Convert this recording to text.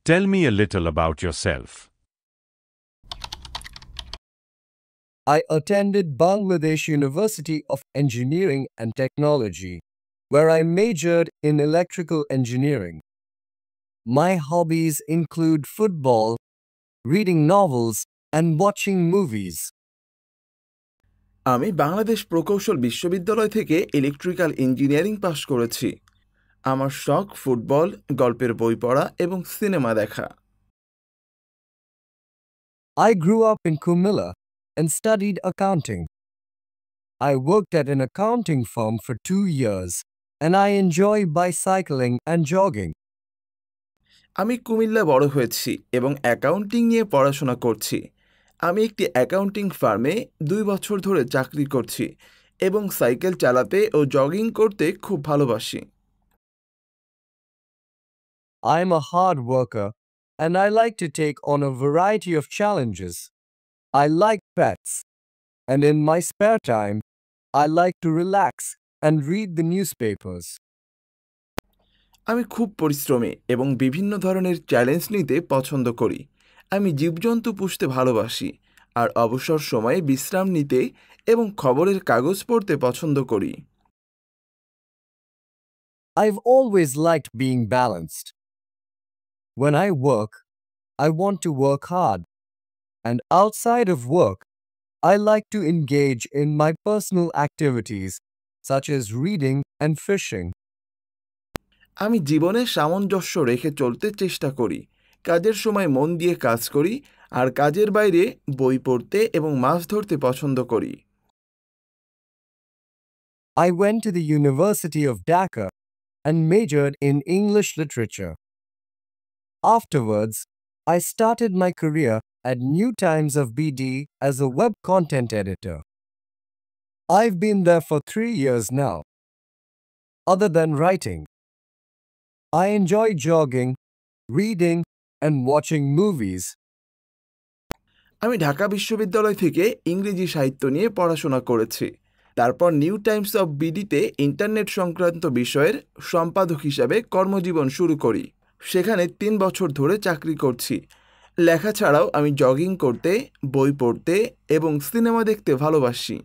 Tell me a little about yourself. I attended Bangladesh University of Engineering and Technology, where I majored in electrical engineering. My hobbies include football, reading novels, and watching movies. আমি বাংলাদেশ প্রকৌশল বিশ্ববিদ্যালয় থেকে electrical engineering পাশ করেছি। আমার শখ football, গল্পের বই পড়া এবং সিনেমা দেখা। I grew up in Kumilla and studied accounting. I worked at an accounting firm for 2 years, and I enjoy bicycling and jogging. আমি কুমিল্লা বড় হয়েছি এবং অ্যাকাউন্টিং নিয়ে পড়াশোনা করছি। আমি একটি অ্যাকাউন্টিং ফার্মে 2 বছর ধরে চাকরি করছি এবং সাইকেল চালাতে ও জগিং করতে খুব ভালোবাসি। I'm a hard worker, and I like to take on a variety of challenges. I like pets, and in my spare time, I like to relax and read the newspapers. আমি খুব পরিশ্রমী এবং বিভিন্ন ধরনের challenge নিতে পছন্দ করি। আমি জীবজন্তু পুষতে ভালোবাসি আর অবসর সময়ে বিশ্রাম নিতে এবং খবরের কাগজ পড়তে পছন্দ করি। I've always liked being balanced. When I work, I want to work hard, and outside of work, I like to engage in my personal activities such as reading and fishing. আমি জীবনে সামঞ্জস্য রেখে চলতে চেষ্টা করি। কাজের সময় মন দিয়ে কাজ করি আর কাজের বাইরে বই পড়তে এবং মাছ ধরতে পছন্দ করি। I went to the University of Dhaka and majored in English literature. Afterwards, I started my career at New Times of BD as a web content editor. I've been there for 3 years now. Other than writing, I enjoy jogging, reading, and watching movies. আমি ঢাকা বিশ্ববিদ্যালয় থেকে ইংরেজি সাহিত্য নিয়ে পড়াশোনা করেছি। তারপর new Times of বিডিতে internet সংক্রান্ত বিষয়ের সম্পাদক হিসাবে কর্মজীবন শুরু করি। সেখানে 3 বছর ধরে চাকরি করছি। লেখা ছাড়াও আমি জগিং করতে, বই পড়তে এবং সিনেমা দেখতে ভালোবাসি।